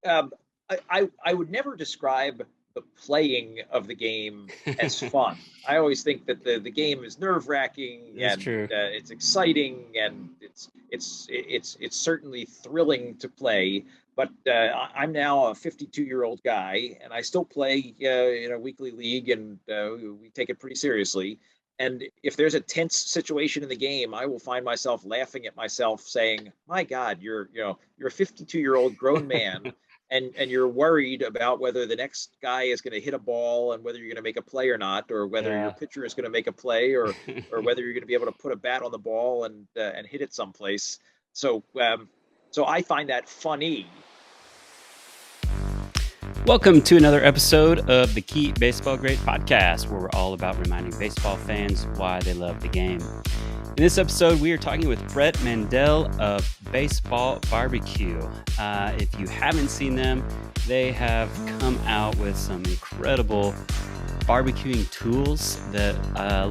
Um, I would never describe the playing of the game as fun. I always think that the game is nerve-wracking That's and true. it's exciting and it's certainly thrilling to play. But I'm now a 52-year-old guy, and I still play in a weekly league, and we take it pretty seriously. And if there's a tense situation in the game, I will find myself laughing at myself, saying, "My God, you're a 52-year-old grown man, and you're worried about whether the next guy is going to hit a ball and whether you're going to make a play or not, or whether your Yeah. pitcher is going to make a play, or whether you're going to be able to put a bat on the ball and hit it someplace." So so I find that funny. Welcome to another episode of the Keep Baseball Great podcast, where we're all about reminding baseball fans why they love the game. In this episode, we are talking with Brett Mandel of Baseball BBQ. If you haven't seen them, they have come out with some incredible barbecuing tools that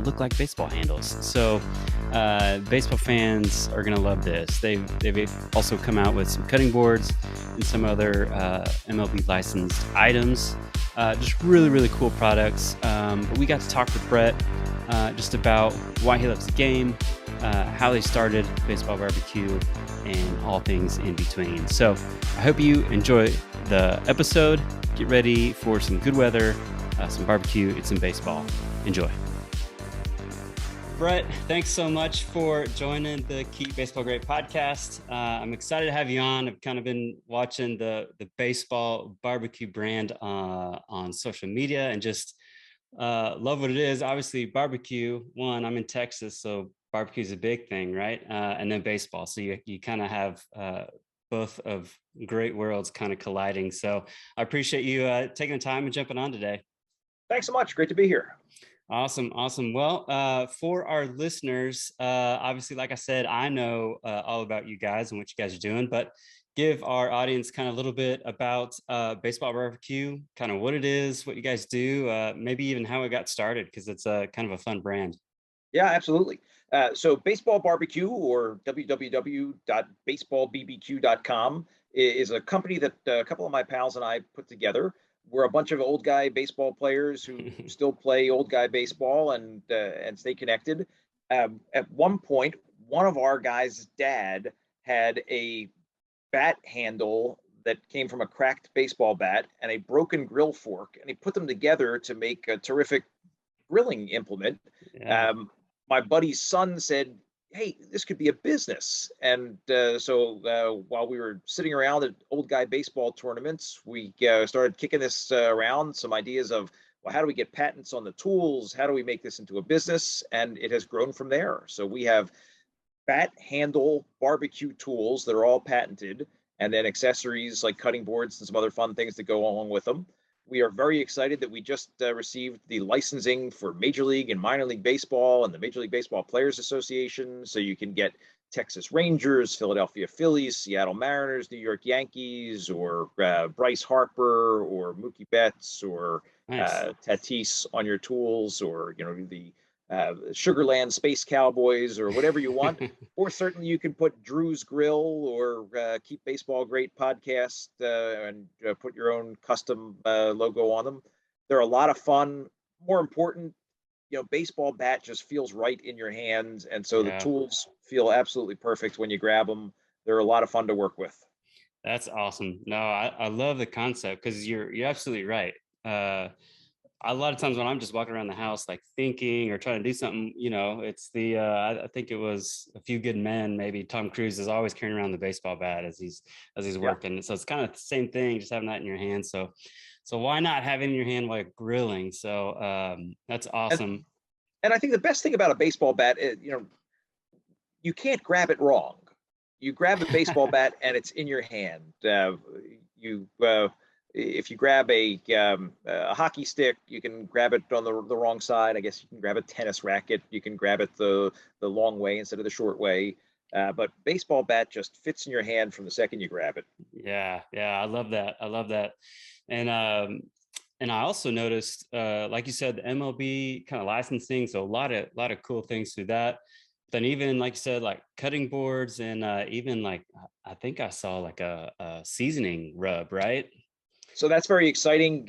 look like baseball handles. So baseball fans are going to love this. They've also come out with some cutting boards and some other MLB licensed items. Just really, really cool products. But we got to talk with Brett just about why he loves the game, how they started Baseball Barbecue, and all things in between. So I hope you enjoy the episode. Get ready for some good weather, some barbecue, and some baseball. Enjoy. Brett, thanks so much for joining the Keep Baseball Great podcast. I'm excited to have you on. I've kind of been watching the Baseball Barbecue brand on social media and just love what it is. Obviously, barbecue. One, I'm in Texas, so barbecue is a big thing, right? And then baseball. So you kind of have both of great worlds kind of colliding. So I appreciate you taking the time and jumping on today. Thanks so much. Great to be here. Awesome, awesome. Well, for our listeners, obviously, like I said, I know all about you guys and what you guys are doing, but give our audience kind of a little bit about Baseball Barbecue, kind of what it is, what you guys do, maybe even how it got started, because it's a kind of a fun brand. Yeah, absolutely. So Baseball BBQ, or www.baseballbbq.com, is a company that a couple of my pals and I put together. We're a bunch of old guy baseball players who still play old guy baseball and stay connected. At one point, one of our guys' dad had a bat handle that came from a cracked baseball bat and a broken grill fork, and he put them together to make a terrific grilling implement. Yeah. Um, my buddy's son said, "Hey, this could be a business." And while we were sitting around at old guy baseball tournaments, we started kicking this around, some ideas of, well, how do we get patents on the tools? How do we make this into a business? And it has grown from there. So we have bat handle barbecue tools that are all patented, and then accessories like cutting boards and some other fun things that go along with them. We are very excited that we just received the licensing for Major League and Minor League Baseball and the Major League Baseball Players Association. So you can get Texas Rangers, Philadelphia Phillies, Seattle Mariners, New York Yankees, or Bryce Harper, or Mookie Betts, or Nice. Tatis on your tools, or the Sugarland Space Cowboys, or whatever you want. Or certainly you can put Drew's Grill or Keep Baseball Great podcast and put your own custom logo on them. They're a lot of fun. More important, baseball bat just feels right in your hands, and so the Yeah. tools feel absolutely perfect when you grab them. They're a lot of fun to work with. That's awesome. No, I love the concept because you're absolutely right. A lot of times when I'm just walking around the house, like thinking or trying to do something, it's I think it was A Few Good Men. Maybe Tom Cruise is always carrying around the baseball bat as he's Yeah. working. So it's kind of the same thing, just having that in your hand. So why not have it in your hand while grilling? So that's and awesome. and I think the best thing about a baseball bat is, you can't grab it wrong. You grab the baseball bat and it's in your hand. You If you grab a hockey stick, you can grab it on the wrong side. I guess you can grab a tennis racket. You can grab it the long way instead of the short way. But baseball bat just fits in your hand from the second you grab it. Yeah, yeah, I love that. I love that. And and I also noticed, like you said, the MLB kind of licensing, so a lot of cool things through that. then even like you said, like cutting boards and even like I think I saw like a seasoning rub, right? So that's very exciting.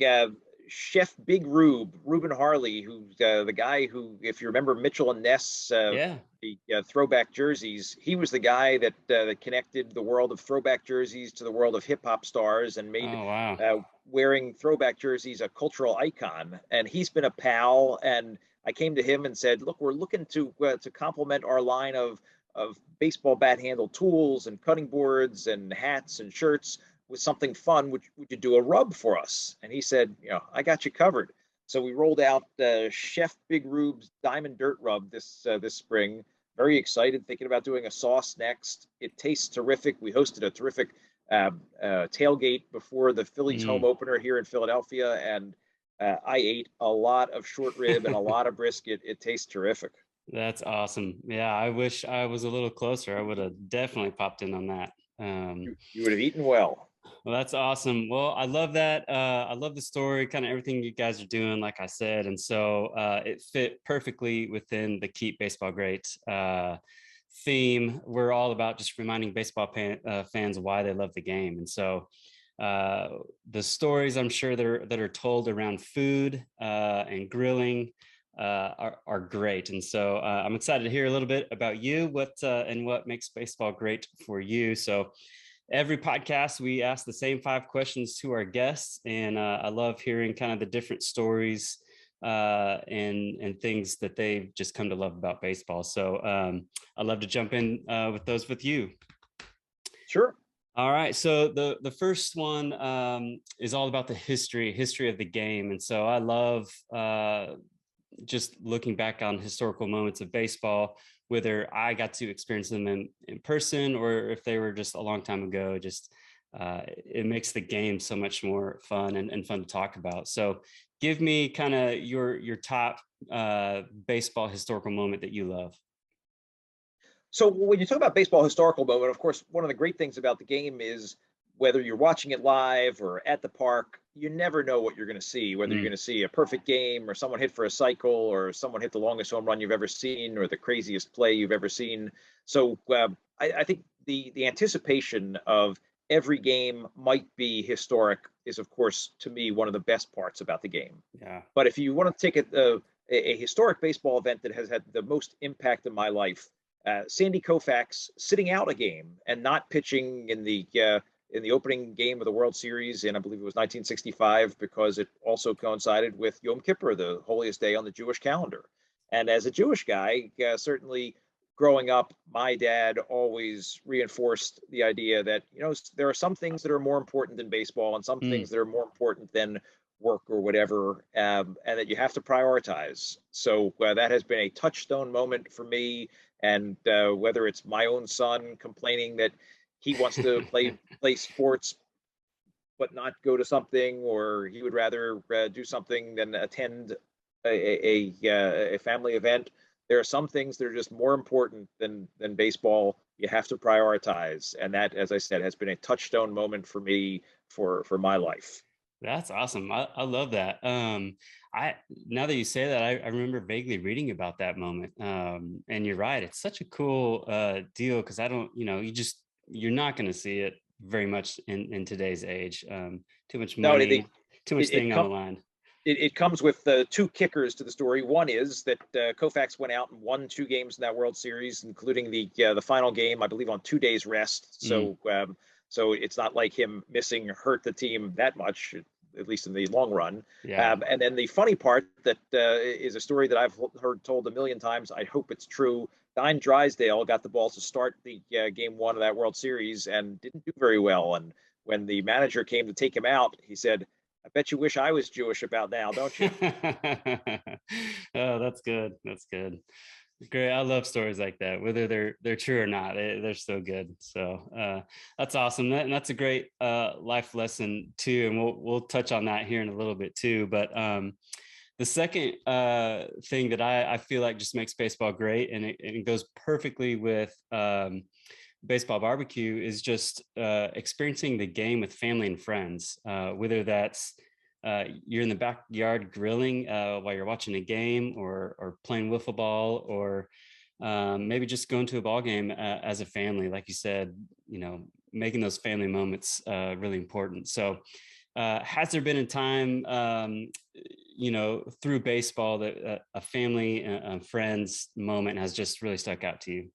Chef Big Reuben Harley, who's the guy who, if you remember Mitchell and Ness, Yeah. the throwback jerseys, he was the guy that connected the world of throwback jerseys to the world of hip hop stars and made Oh wow. wearing throwback jerseys a cultural icon. And he's been a pal. And I came to him and said, "Look, we're looking to complement our line of baseball bat handle tools and cutting boards and hats and shirts with something fun. Would you do a rub for us?" And he said, "I got you covered." So we rolled out Chef Big Rube's Diamond Dirt Rub this spring. Very excited, thinking about doing a sauce next. It tastes terrific. We hosted a terrific tailgate before the Phillies home Mm. opener here in Philadelphia, and I ate a lot of short rib and a lot of brisket. It tastes terrific. That's awesome. Yeah, I wish I was a little closer. I would have definitely popped in on that. You would have eaten well. Well, that's awesome. Well, I love that. I love the story, kind of everything you guys are doing, like I said. And so it fit perfectly within the Keep Baseball Great theme. We're all about just reminding fans why they love the game. And so uh, the stories I'm sure that are told around food and grilling are great. And so I'm excited to hear a little bit about you, what makes baseball great for you. So every podcast we ask the same 5 questions to our guests, and I love hearing kind of the different stories and things that they've just come to love about baseball. So I'd love to jump in with those with you. Sure. All right, so the first one is all about the history of the game, and so I love just looking back on historical moments of baseball, whether I got to experience them in person or if they were just a long time ago. Just it makes the game so much more fun and fun to talk about. So give me kind of your top baseball historical moment that you love. So when you talk about baseball historical moment, of course, one of the great things about the game is whether you're watching it live or at the park, you never know what you're going to see, whether you're Mm, going to see a perfect game or someone hit for a cycle or someone hit the longest home run you've ever seen or the craziest play you've ever seen. So I think the anticipation of every game might be historic is, of course, to me, one of the best parts about the game. yeah. But if you want to take a historic baseball event that has had the most impact in my life, Sandy Koufax sitting out a game and not pitching in the opening game of the World Series in, I believe it was 1965, because it also coincided with Yom Kippur, the holiest day on the Jewish calendar. And as a Jewish guy, certainly growing up, my dad always reinforced the idea that there are some things that are more important than baseball and some Mm. things that are more important than work or whatever, and that you have to prioritize. So that has been a touchstone moment for me. And whether it's my own son complaining that he wants to play sports but not go to something, or he would rather do something than attend a family event. There are some things that are just more important than baseball. You have to prioritize, and that, as I said, has been a touchstone moment for me for my life. That's awesome. I love that. I Now that you say that, I remember vaguely reading about that moment. And you're right. It's such a cool deal because I don't, you're not going to see it very much in today's age. Too much No, money, too much it, it, thing on com- the line. it comes with two kickers to the story. One is that Koufax went out and won two games in that World Series, including the final game, I believe, on 2 days rest. Mm, So it's not like him missing hurt the team that much, at least in the long run. yeah. And then the funny part that is a story that I've heard told a million times. I hope it's true. Dine Drysdale got the balls to start the game one of that World Series and didn't do very well. And when the manager came to take him out, he said, "I bet you wish I was Jewish about now, don't you?" Oh, that's good. That's good. Great. I love stories like that, whether they're true or not. They're so good. So that's awesome. And that's a great life lesson too. And we'll touch on that here in a little bit too. But the second thing that I feel like just makes baseball great, and it goes perfectly with baseball barbecue, is just experiencing the game with family and friends, whether that's you're in the backyard grilling while you're watching a game, or playing wiffle ball, or maybe just going to a ball game as a family, like you said, making those family moments really important. So has there been a time, through baseball that a family, friends moment has just really stuck out to you?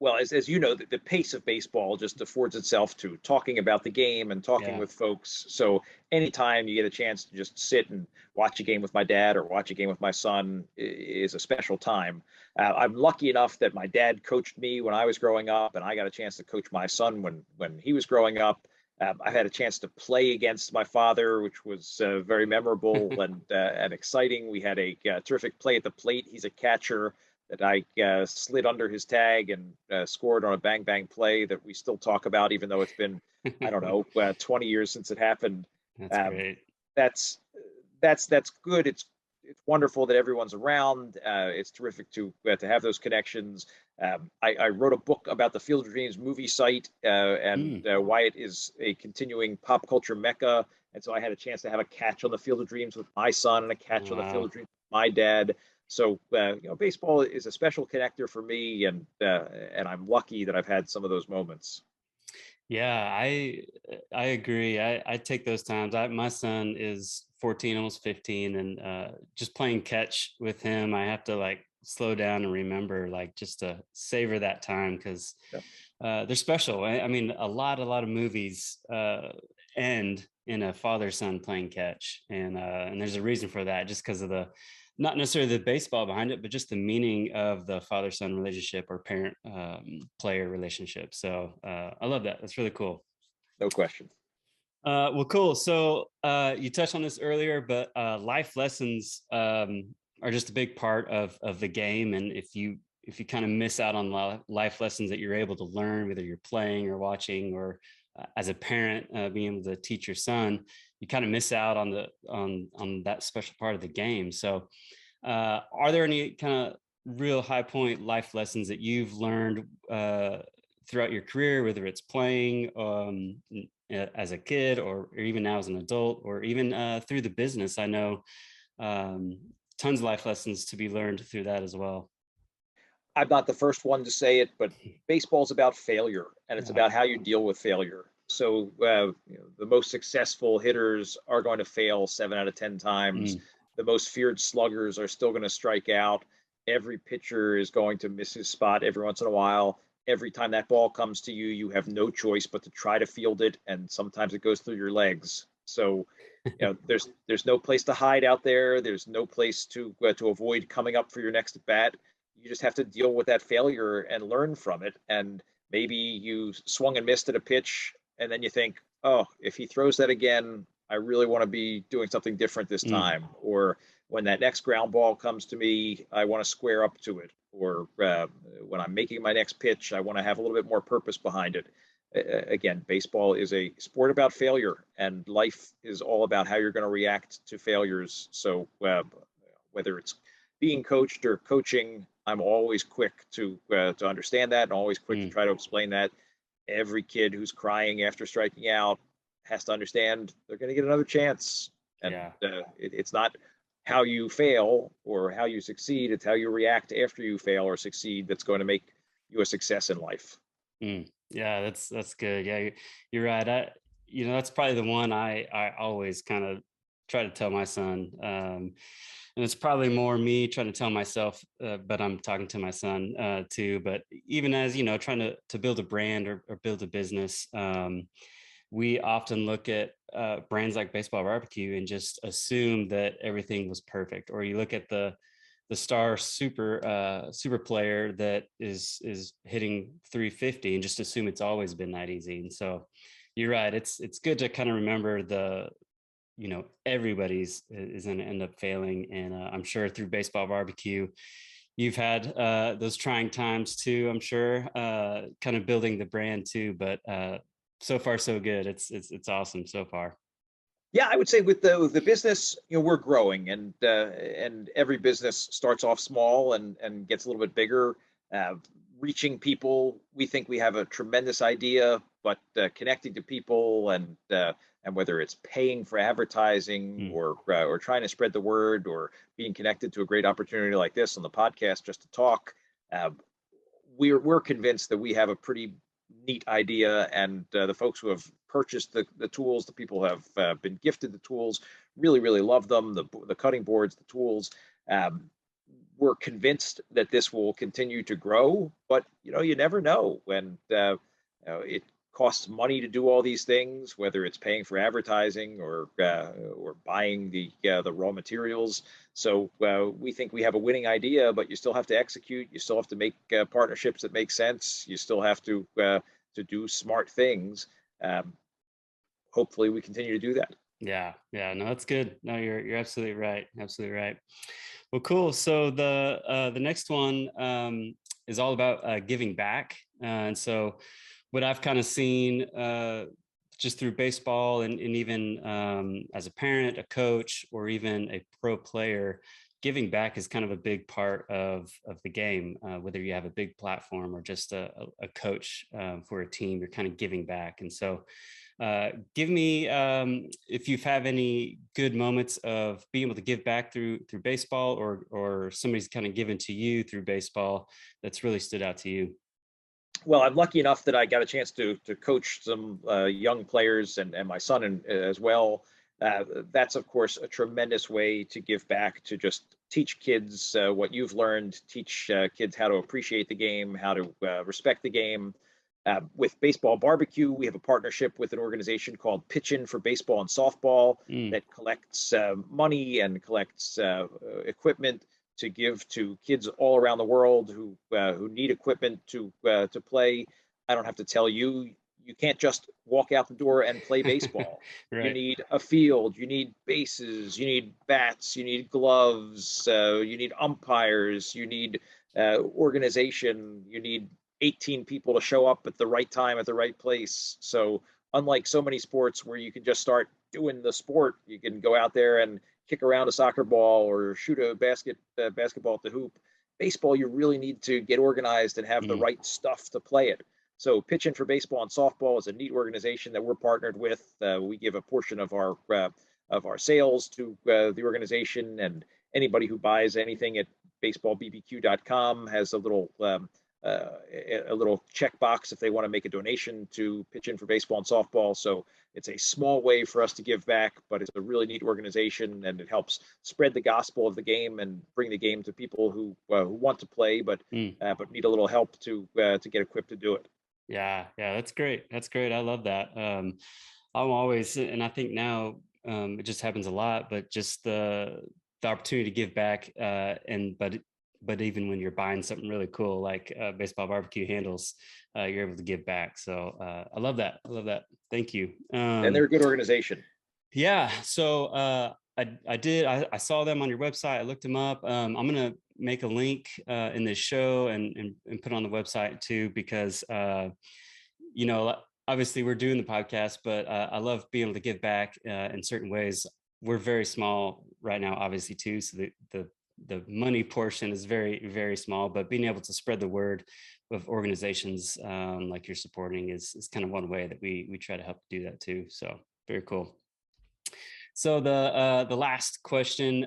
Well, as you know, the pace of baseball just affords itself to talking about the game and talking Yeah. with folks. So anytime you get a chance to just sit and watch a game with my dad or watch a game with my son is a special time. I'm lucky enough that my dad coached me when I was growing up, and I got a chance to coach my son when he was growing up. I had a chance to play against my father, which was very memorable and exciting. We had a terrific play at the plate. He's a catcher that I slid under his tag and scored on a bang bang play that we still talk about, even though it's been, I don't know, 20 years since it happened. That's Um, great. that's that's good. It's wonderful that everyone's around. It's terrific to have those connections. I wrote a book about the Field of Dreams movie site and Mm. why it is a continuing pop culture mecca. And so I had a chance to have a catch on the Field of Dreams with my son and a catch on the Field Wow. of Dreams with my dad. So baseball is a special connector for me, and I'm lucky that I've had some of those moments. Yeah, I agree. I take those times. My son is 14, almost 15, and just playing catch with him, I have to like slow down and remember, like just to savor that time because Yeah. they're special. I mean, a lot of movies end in a father son playing catch, and there's a reason for that, just because of the not necessarily the baseball behind it, but just the meaning of the father son relationship or parent player relationship. So I love that. That's really cool. No question. Well, cool. So you touched on this earlier, but life lessons are just a big part of the game. And if you kind of miss out on life lessons that you're able to learn, whether you're playing or watching, or as a parent being able to teach your son, you kind of miss out on on that special part of the game. So, are there any kind of real high point life lessons that you've learned throughout your career, whether it's playing as a kid or even now as an adult, or even through the business? I know um, tons of life lessons to be learned through that as well. I'm not the first one to say it, but baseball's about failure, and it's Yeah. about how you deal with failure. So the most successful hitters are going to fail 7 out of 10 times. Mm, The most feared sluggers are still going to strike out. Every pitcher is going to miss his spot every once in a while. Every time that ball comes to you, you have no choice but to try to field it, and sometimes it goes through your legs. So, there's no place to hide out there. There's no place to avoid coming up for your next at bat. You just have to deal with that failure and learn from it. And maybe you swung and missed at a pitch, and then you think, oh, if he throws that again, I really want to be doing something different this mm, time. Or when that next ground ball comes to me, I want to square up to it. Or when I'm making my next pitch, I want to have a little bit more purpose behind it. Again, baseball is a sport about failure, and life is all about how you're going to react to failures. So, whether it's being coached or coaching, I'm always quick to understand that, and always quick to mm. try to explain that. Every kid who's crying after striking out has to understand they're going to get another chance, and Yeah. it's not how you fail or how you succeed; it's how you react after you fail or succeed that's going to make you a success in life. Yeah, that's good. Yeah, you're right. That's probably the one I always kind of try to tell my son. And it's probably more me trying to tell myself, but I'm talking to my son too. But even as trying to build a brand or build a business, we often look at brands like Baseball Barbecue and just assume that everything was perfect. Or you look at the star super player that is hitting 350 and just assume it's always been that easy. And so you're right. It's good to kind of remember everybody's is going to end up failing. And I'm sure through Baseball Barbecue, you've had those trying times too. I'm sure kind of building the brand too. But so far so good. It's awesome so far. Yeah, I would say with the business, we're growing, and every business starts off small and gets a little bit bigger. Uh, Reaching people, we think we have a tremendous idea, but connecting to people and whether it's paying for advertising Mm, or trying to spread the word or being connected to a great opportunity like this on the podcast just to talk, Uh, we're convinced that we have a pretty neat idea, and the folks who have purchased the tools, the people who have been gifted the tools, really love them. The cutting boards, the tools. Um, we're convinced that this will continue to grow, but you never know when it costs money to do all these things, whether it's paying for advertising or buying the raw materials. So we think we have a winning idea, but you still have to execute. You still have to make partnerships that make sense. You still have to do smart things. Um, hopefully, we continue to do that. Yeah, yeah, no, that's good. No, you're absolutely right. Absolutely right. Well, cool. So the next one is all about giving back, and so what I've kind of seen just through baseball and even as a parent, a coach, or even a pro player, giving back is kind of a big part of the game. Whether you have a big platform or just a coach for a team, you're kind of giving back, and so give me if you've have any good moments of being able to give back through baseball, or somebody's kind of given to you through baseball that's really stood out to you. Well, I'm lucky enough that I got a chance to coach some young players and my son as well. That's of course a tremendous way to give back, to just teach kids what you've learned, teach kids how to appreciate the game, how to respect the game. With Baseball BBQ, we have a partnership with an organization called Pitch In for Baseball and Softball Mm. that collects money and collects equipment to give to kids all around the world who need equipment to play. I don't have to tell you, you can't just walk out the door and play baseball. You Right. need a field, you need bases, you need bats, you need gloves, you need umpires, you need organization, you need 18 people to show up at the right time at the right place. So unlike so many sports where you can just start doing the sport, you can go out there and kick around a soccer ball or shoot a basketball at the hoop. Baseball, you really need to get organized and have the Mm. right stuff to play it. So Pitch In for Baseball and Softball is a neat organization that we're partnered with. We give a portion of our sales to the organization, and anybody who buys anything at baseballbbq.com has a little checkbox if they want to make a donation to Pitch In for Baseball and Softball. So it's a small way for us to give back, but it's a really neat organization, and it helps spread the gospel of the game and bring the game to people who want to play Mm. but need a little help to get equipped to do it. Yeah, yeah, that's great. That's great. I love that. I'm always, and I think now it just happens a lot, but just the opportunity to give back, and but even when you're buying something really cool like Baseball BBQ handles, you're able to give back. So I love that. I love that. Thank you. And they're a good organization. Yeah. So I saw them on your website. I looked them up. I'm gonna make a link in this show and put on the website too, because you know, obviously we're doing the podcast, but I love being able to give back in certain ways. We're very small right now, obviously too. So the money portion is very small, but being able to spread the word of organizations like you're supporting is kind of one way that we try to help do that too. So very cool. So the last question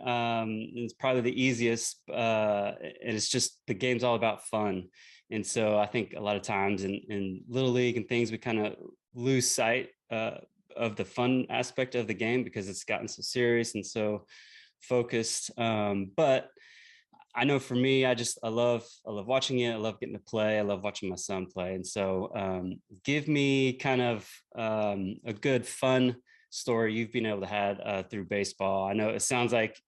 is probably the easiest, and it's just the game's all about fun. And so I think a lot of times in little league and things, we kind of lose sight of the fun aspect of the game because it's gotten so serious and so focused. But I know for me, I love watching it. I love getting to play. I love watching my son play. And so give me kind of a good fun story you've been able to have through baseball. I know it sounds like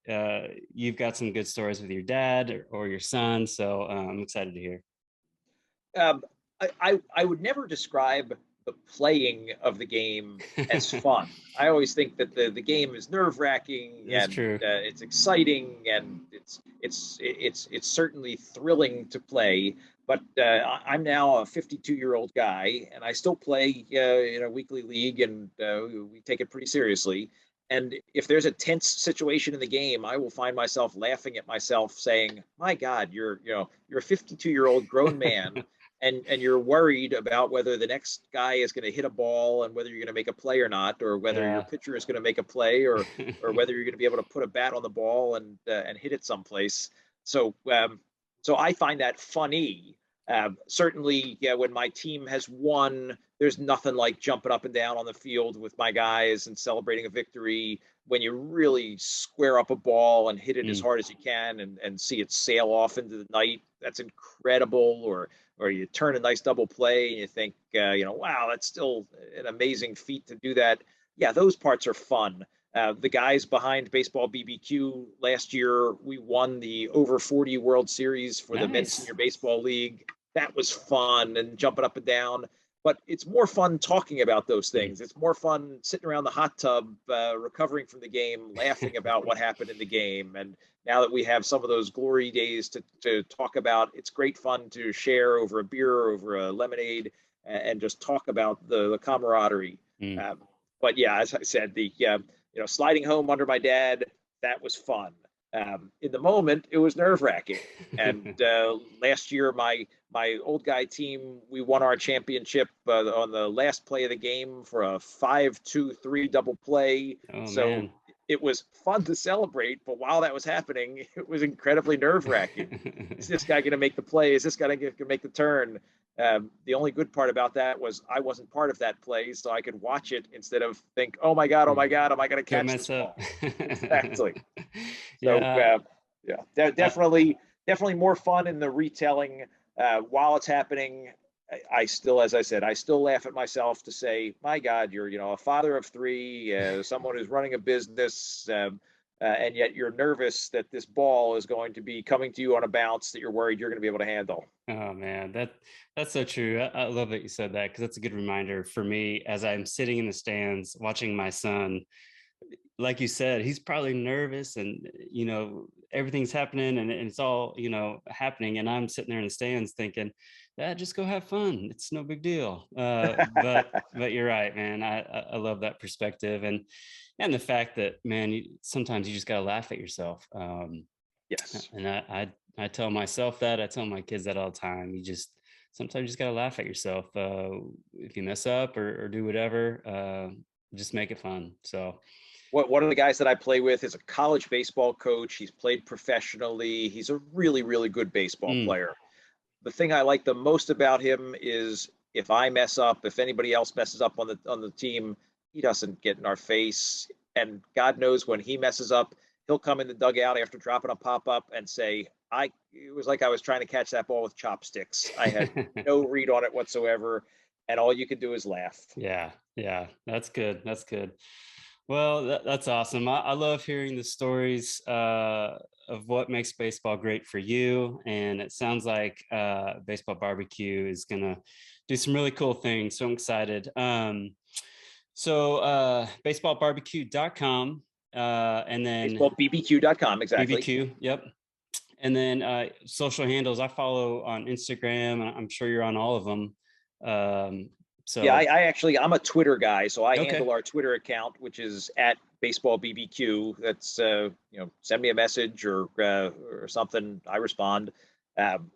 you've got some good stories with your dad or your son. So I'm excited to hear. um, I would never describe the playing of the game as fun. I always think that the game is nerve wracking That's and true. it's exciting and it's certainly thrilling to play. But I'm now a 52-year-old guy, and I still play in a weekly league, and we take it pretty seriously. And if there's a tense situation in the game, I will find myself laughing at myself, saying, "My God, you're a 52-year-old grown man, and you're worried about whether the next guy is going to hit a ball and whether you're going to make a play or not, or whether your Yeah. pitcher is going to make a play, or whether you're going to be able to put a bat on the ball and hit it someplace." So So I find that funny. Certainly, yeah, when my team has won, there's nothing like jumping up and down on the field with my guys and celebrating a victory when you really square up a ball and hit it as Mm. hard as you can and see it sail off into the night. That's incredible. Or you turn a nice double play and you think, wow, that's still an amazing feat to do that. Yeah, those parts are fun. The guys behind Baseball BBQ last year, we won the over 40 World Series for the Men's Nice. Senior Baseball League. That was fun and jumping up and down. But it's more fun talking about those Mm. things. It's more fun sitting around the hot tub, recovering from the game, laughing about what happened in the game. And now that we have some of those glory days to talk about, it's great fun to share over a beer, over a lemonade, and just talk about the camaraderie. Mm. But yeah, as I said, the sliding home under my dad, that was fun. In the moment, it was nerve wracking. And last year, my old guy team, we won our championship on the last play of the game for a 5-2-3 double play. Oh So man. it was fun to celebrate, but while that was happening, it was incredibly nerve wracking. Is this guy going to make the play? Is this guy going to make the turn? The only good part about that was I wasn't part of that play, so I could watch it instead of think, "Oh my God, oh my God, am I going to Go catch this mess up. ball?" Exactly. So Yeah. yeah, I, definitely more fun in the retelling while it's happening. I still, as I said, I still laugh at myself to say, "My God, you're a father of three, someone who's running a business." And yet you're nervous that this ball is going to be coming to you on a bounce that you're worried you're going to be able to handle. oh man, that's so true. I love that you said that because that's a good reminder for me as I'm sitting in the stands watching my son. Like you said, he's probably nervous and everything's happening and it's all happening, and I'm sitting there in the stands thinking, yeah, just go have fun, it's no big deal. But you're right, man. I love that perspective, and the fact that, man, sometimes you just got to laugh at yourself. Yes. And I tell myself that, I tell my kids that all the time. You just sometimes you just got to laugh at yourself. If you mess up or do whatever, just make it fun. So One of the guys that I play with is a college baseball coach. He's played professionally. He's a really, really good baseball mm, player. The thing I like the most about him is if I mess up, if anybody else messes up on the team, he doesn't get in our face. And God knows when he messes up, he'll come in the dugout after dropping a pop up and say, it was like I was trying to catch that ball with chopsticks. I had no read on it whatsoever. And all you can do is laugh. yeah, that's good. That's good. Well, that's awesome. I love hearing the stories of what makes baseball great for you. And it sounds like Baseball Barbecue is going to do some really cool things. So I'm excited. So baseballbbq.com, and then BaseballBBQ.com, exactly. BBQ. Yep. And then social handles I follow on Instagram. I'm sure you're on all of them. Yeah, So, I'm a Twitter guy, so I okay. handle our Twitter account, which is at Baseball BBQ. That's send me a message or something. I respond.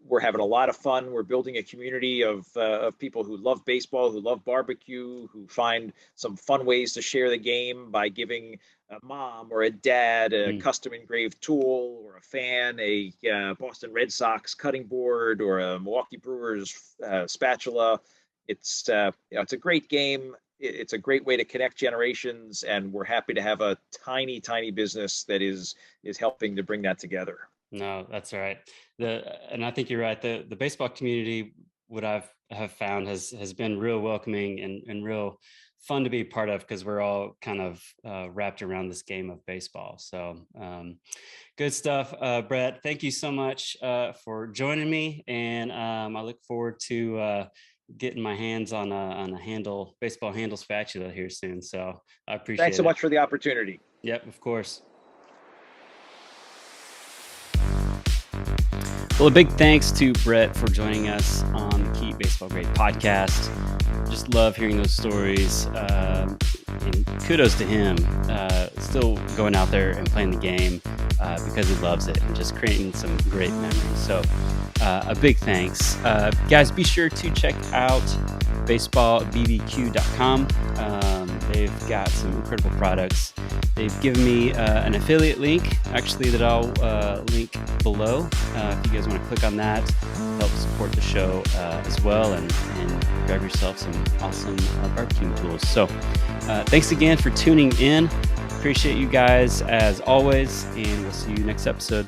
We're having a lot of fun. We're building a community of people who love baseball, who love barbecue, who find some fun ways to share the game by giving a mom or a dad a Mm, custom engraved tool, or a fan a Boston Red Sox cutting board, or a Milwaukee Brewers spatula. It's a great game. It's a great way to connect generations, and we're happy to have a tiny business that is helping to bring that together. no, that's right. And I think you're right. The baseball community, what have found has been real welcoming and real fun to be part of because we're all kind of wrapped around this game of baseball. So good stuff, Brett. Thank you so much for joining me, and I look forward to getting my hands on a baseball handle spatula here soon. So I Thanks appreciate so it. much for the opportunity. Yep, of course. Well, a big thanks to Brett for joining us on the Keep Baseball Great podcast. Just love hearing those stories. And kudos to him, still going out there and playing the game because he loves it and just creating some great memories. So a big thanks. Guys, be sure to check out baseballbbq.com. They've got some incredible products. They've given me an affiliate link, actually, that I'll link below. If you guys want to click on that, help support the show as well, and grab yourself some awesome barbecuing tools. So thanks again for tuning in. Appreciate you guys as always, and we'll see you next episode.